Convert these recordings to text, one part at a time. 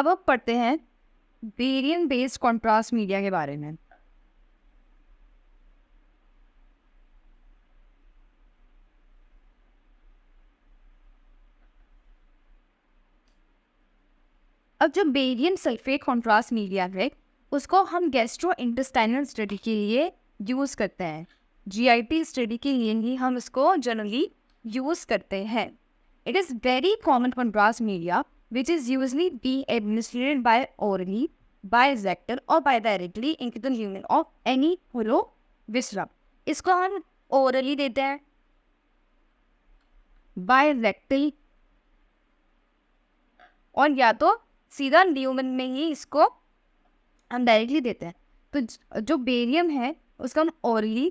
अब पढ़ते हैं बेरियम बेस्ड कॉन्ट्रास्ट मीडिया के बारे में। अब जो बेरियम सल्फेट कॉन्ट्रास्ट मीडिया है उसको हम गैस्ट्रो इंटेस्टाइनल स्टडी के लिए यूज़ करते हैं। जीआईटी स्टडी के लिए ही हम इसको जनरली यूज़ करते हैं। It is very common contrast media which is usually be administered by orally, by rectal और by directly into the lumen of any hollow viscera। इसको हम orally देते हैं, by rectal और या तो सीधा ल्यूमन में ही इसको हम डायरेक्टली देते हैं। तो जो बेरियम है उसका हम orally,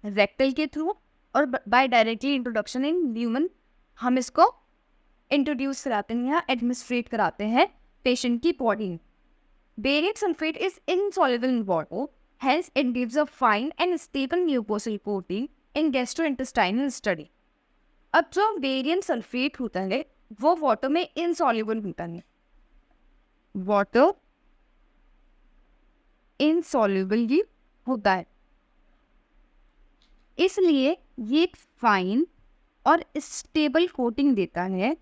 रेक्टल के थ्रू और by directly introduction in lumen हम इसको इंट्रोड्यूस कराते हैं या एडमिनिस्ट्रेट कराते हैं पेशेंट की बॉडी में। Barium sulphate is insoluble in water, hence it gives a fine and stable mucosal coating in gastrointestinal study. अब जो बेरियम सल्फेट होता है वो वाटर में इनसॉल्युबल होता है, वाटर इनसॉल्युबल ही होता है, इसलिए ये फाइन और स्टेबल कोटिंग देता है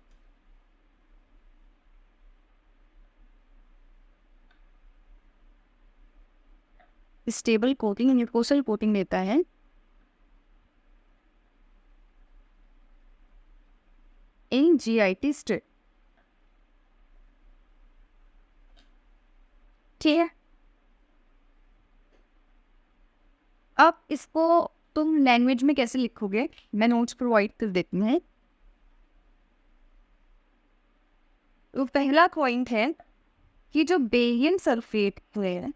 स्टेबल कोटिंग म्यूकोसल कोटिंग देता है इन जीआईटी स्टेट। ठीक है, अब इसको तुम लैंग्वेज में कैसे लिखोगे मैं नोट्स प्रोवाइड कर देती हूँ। तो पहला पॉइंट है कि जो बेरियम सल्फेट है,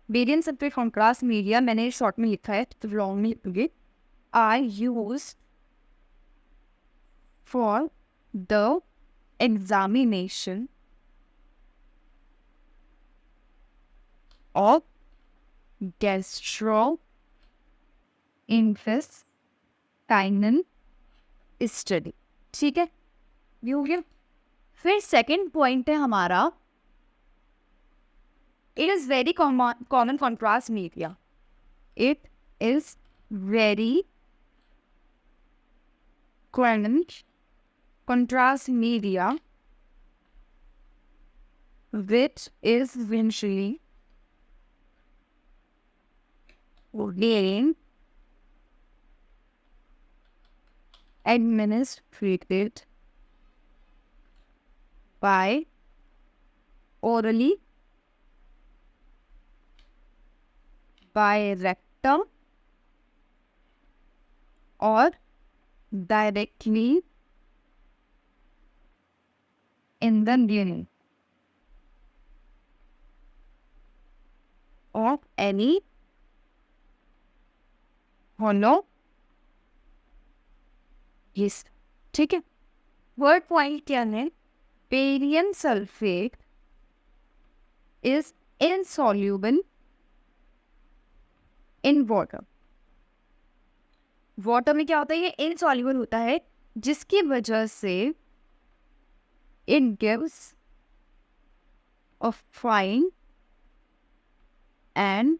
बेरियम सल्फेट कॉन्ट्रास्ट मीडिया मैंने शॉर्ट में लिखा है तो लॉन्ग में लिखोगे, are use for the examination of gastrointestinal study. ठीक है, ये हो गया। फिर सेकंड पॉइंट है हमारा, it is very common contrast media, it is very common contrast media which is eventually being administered by orally, by rectum or directly in the lumen of any hollow yeast। ठीक है, word point क्या है, barium sulphate is insoluble in water. Water में क्या होता है, ये insoluble होता है जिसकी वजह से it gives a fine and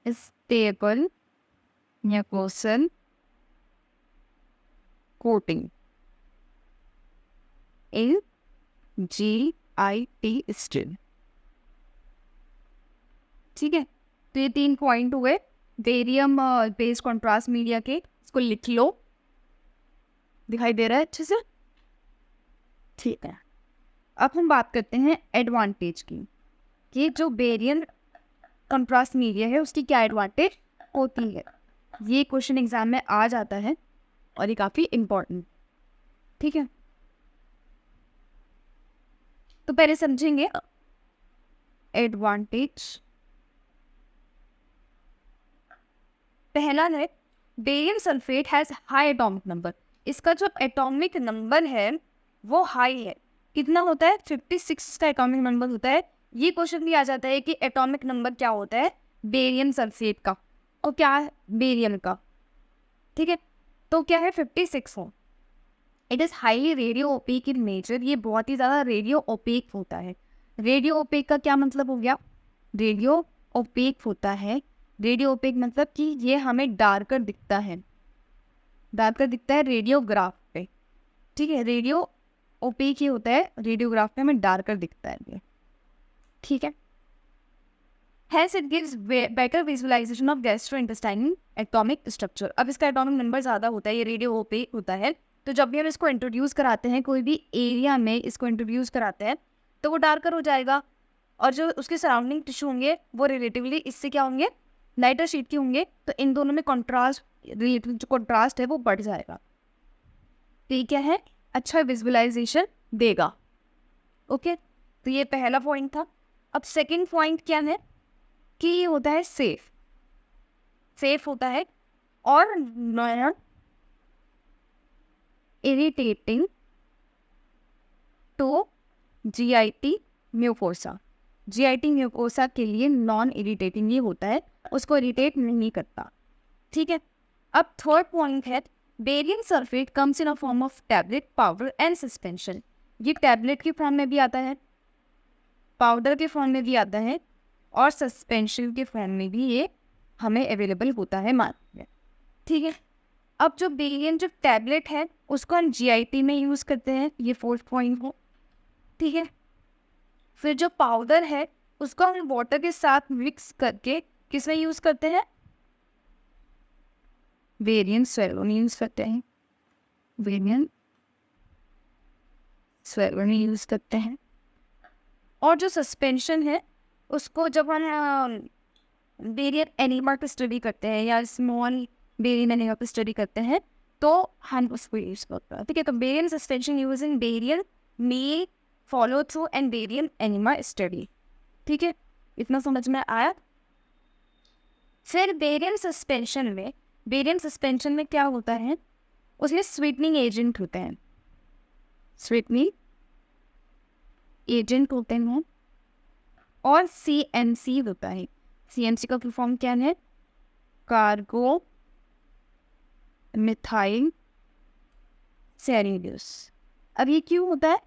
stable mucosal coating in GIT stain। ठीक है, तो ये 3 पॉइंट हुए बेरियम बेस्ड कॉन्ट्रास्ट मीडिया के, इसको लिख लो, दिखाई दे रहा है अच्छे से। ठीक है, अब हम बात करते हैं एडवांटेज की कि जो बेरियम कंट्रास्ट मीडिया है उसकी क्या एडवांटेज होती है। ये क्वेश्चन एग्जाम में आ जाता है और ये काफ़ी इम्पोर्टेंट। ठीक है, तो पहले समझेंगे एडवांटेज। पहला है barium sulphate has high atomic number. इसका जो एटॉमिक नंबर है वो हाई है, कितना होता है 56 का एटॉमिक नंबर होता है। ये क्वेश्चन भी आ जाता है कि एटॉमिक नंबर क्या होता है बेरियम सल्फेट का और क्या है बेरियम का। ठीक है, तो क्या है 56 हो। It is highly radio OPEC in nature, ये बहुत ही ज़्यादा रेडियो ओपेक होता है। रेडियो ओपेक का क्या मतलब हो गया? रेडियो ओपेक होता है, रेडियो ओपेक मतलब कि ये हमें डार्कर दिखता है, डार्कर दिखता है रेडियोग्राफ पे, ठीक है। रेडियो ओपेक ये होता है, रेडियोग्राफ पे हमें डार्कर दिखता है ये, ठीक है। Hence it gives better visualization of gastrointestinal atomic structure। अब इसका एटॉमिक नंबर ज़्यादा होता है, ये रेडियो ओपेक होता है, तो जब भी हम इसको इंट्रोड्यूस कराते हैं, कोई भी एरिया में इसको इंट्रोड्यूस कराते हैं, तो वो डार्कर हो जाएगा, और जो उसके सराउंडिंग टिश्यू होंगे वो रिलेटिवली इससे क्या होंगे? लाइटर शीट के होंगे। तो इन दोनों में कॉन्ट्रास्ट, रिलेटिव जो कॉन्ट्रास्ट है वो बढ़ जाएगा। तो ये क्या है? अच्छा विजुअलाइजेशन देगा। ओके, तो ये पहला पॉइंट था। अब सेकंड पॉइंट क्या है कि ये होता है सेफ, सेफ होता है और non irritating to GIT mucosa. GIT mucosa के लिए नॉन इरिटेटिंग ये होता है, उसको इरिटेट नहीं करता, ठीक है। अब थर्ड पॉइंट है barium sulphate comes in a form of tablet, powder and suspension. ये टैबलेट की फॉर्म में भी आता है, पाउडर के फॉर्म में भी आता है, और सस्पेंशन के फॉर्म में भी ये हमें अवेलेबल होता है मार्केट में, ठीक है। अब जो बेरियम जो टैबलेट है उसको हम जीआईटी में यूज़ करते हैं, ये फोर्थ पॉइंट हो, ठीक है। फिर जो पाउडर है उसको हम वाटर के साथ मिक्स करके किस में यूज़ करते हैं? वेरिएंट स्वेलो में यूज़ करते हैं, वेरिएंट स्वेलो में यूज़ करते हैं। और जो सस्पेंशन है उसको जब हम वेरिएंट एनिमा की स्टडी करते हैं या स्मॉल वेरिएंट एनिमा की स्टडी करते हैं तो हम उसको यूज़ करते हैं, ठीक है। तो variant suspension using variant meal follow through and variant enema study, ठीक है। इतना समझ में आया? फिर वेरिएंट सस्पेंशन में क्या होता है? उसमें स्वीटनिंग एजेंट होते हैं, स्वीटनिंग एजेंट होते हैं, और सीएमसी होता है। सीएमसी का फुल फॉर्म क्या है? Cargo methyl cellulose. अब ये क्यों होता है?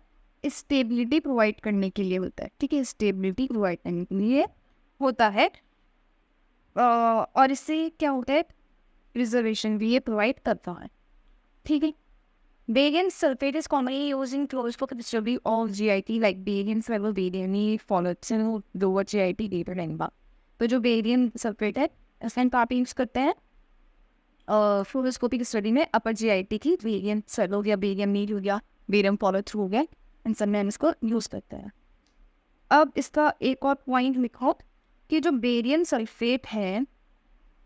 स्टेबिलिटी प्रोवाइड करने के लिए होता है, ठीक है। स्टेबिलिटी प्रोवाइड करने के लिए होता है, और इससे क्या होता है? प्रिजर्वेशन भी ये प्रोवाइड करता है, ठीक है। Barium sulfate is commonly used in close for the study of GIT like barium level barium followed lower GIT later enema. तो जो बेरियम सल्फेट है इसका आप यूज़ करते हैं फ्लोरोस्कोपिक स्टडी में अपर जीआईटी की, बेरियम सेल हो गया, बेरियम नील हो गया, बेरियम फॉलो थ्रू हो गया, इन सब में हम इसको यूज़ करते हैं। अब इसका एक और पॉइंट लिखो कि जो बेरियम सल्फेट है,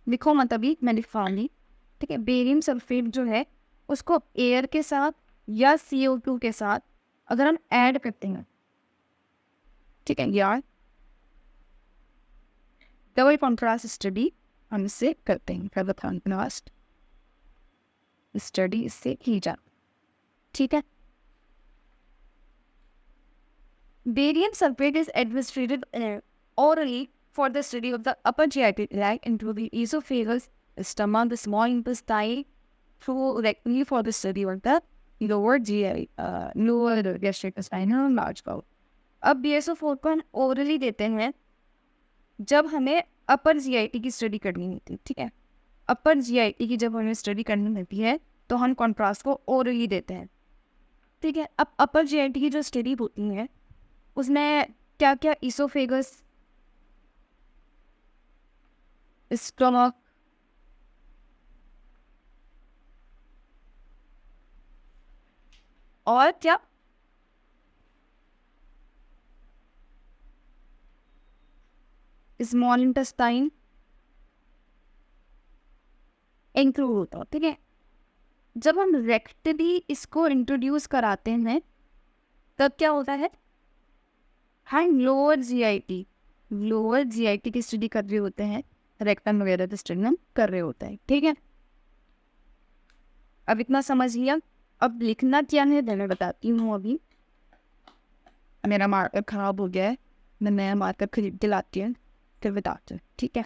लिखो मत अभी मैं लिखवा ली, ठीक है। बेरियम सल्फेट जो है उसको एयर के साथ या CO2 के साथ अगर हम ऐड करते हैं, ठीक है यार, डबल कॉन्ट्रास्ट स्टडी हम इससे करते हैं, डबल कॉन्ट्रास्ट स्टडी इससे की जा, ठीक है। Barium sulphate is administrated orally for the study of the upper GI tract into the esophagus, stomach, the small intestine, through rectally for the study of the lower GI, lower gastric intestine और large bowel। अब BSO4 को हम orally देते हैं जब हमें अपर GIT की study करनी होती है, ठीक है। अपर जीआईटी की जब हमें स्टडी करनी होती है तो हम कॉन्ट्रास्ट को ओरली देते हैं, ठीक है। अब अपर जीआईटी की जो स्टडी होती है उसमें क्या क्या? इसोफेगस, स्टमक, और क्या? स्मॉल इंटेस्टाइन इंक्लूड होता है, ठीक है। जब हम रेक्टली इसको इंट्रोड्यूस कराते हैं तब क्या होता है? हम लोअर जीआईटी की स्टडी कर रहे होते हैं, रेक्टम वगैरह की स्टडी हम कर रहे होते हैं, ठीक है। अब इतना समझ लिया। अब लिखना क्या है मैं बताती हूँ। अभी मेरा मार्कर खराब हो गया है, मैं नया मार्कर खरीद के लाती हूँ फिर बताती हूँ, ठीक है।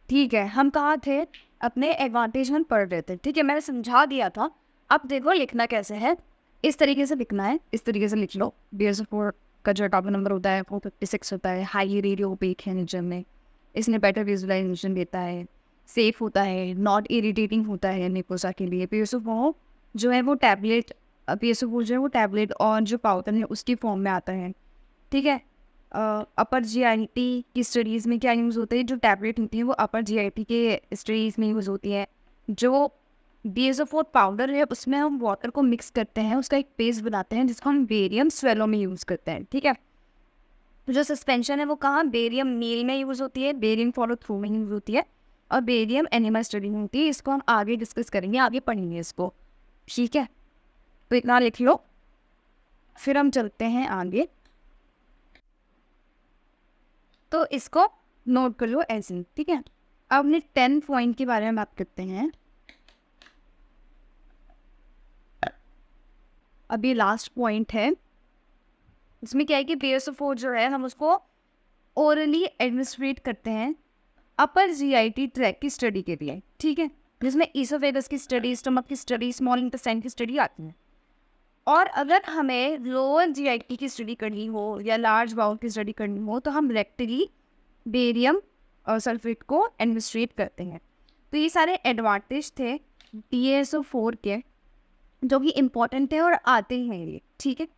ठीक है, हम कहाँ थे? अपने एडवांटेज में पढ़ रहे थे, ठीक है। मैंने समझा दिया था अब देखो लिखना कैसे है, इस तरीके से लिखना है, इस तरीके से लिख लो। BSO4 का जो एटॉमिक नंबर होता है 456 होता है, हाई रेडियो ओपेक है नेचर में, इसने बेटर विजुअलाइजेशन देता है, सेफ होता है, नॉट इरिटेटिंग होता है नेकोसा के लिए। PSO4 जो है वो टैबलेट, PSO4 जो है वो टैबलेट और जो पाउडर है उसकी फॉर्म में आता है, ठीक है। अपर GIT की स्टडीज़ में क्या यूज़ होता है, जो टैबलेट होती है वो अपर GIT के स्टडीज़ में यूज़ होती है। जो BSO4 पाउडर है उसमें हम वाटर को मिक्स करते हैं, उसका एक पेस्ट बनाते हैं जिसको हम बेरियम स्वेलो में यूज़ करते हैं, ठीक है। तो जो सस्पेंशन है वो कहाँ, बेरियम मील में यूज़ होती है, बेरियम फॉलो थ्रू में यूज़ होती है, और बेरियम एनिमल स्टडी में होती है। इसको हम आगे डिस्कस करेंगे, आगे पढ़ेंगे इसको, ठीक है। तो इतना लिख लो, फिर हम चलते हैं आगे। तो इसको नोट कर लो ऐसे, ठीक है। अब हमने 10 पॉइंट के बारे में बात करते हैं। अब ये लास्ट पॉइंट है, इसमें क्या है कि PSO4 जो है हम उसको ओरली एडमिनिस्ट्रेट करते हैं अपर GIT ट्रैक की स्टडी के लिए, ठीक है, जिसमें ईसोफेगस की स्टडी, स्टमक की स्टडी, स्मॉल इंटेस्टाइन की स्टडी आती है। और अगर हमें लोअर GIT की स्टडी करनी हो या लार्ज बाउल की स्टडी करनी हो तो हम रेक्टली बेरियम और सल्फेट को एडमिनिस्ट्रेट करते हैं। तो ये सारे एडवांटेज थे PSO4 के, जो कि इम्पोर्टेंट है और आते ही हैं ये, ठीक है।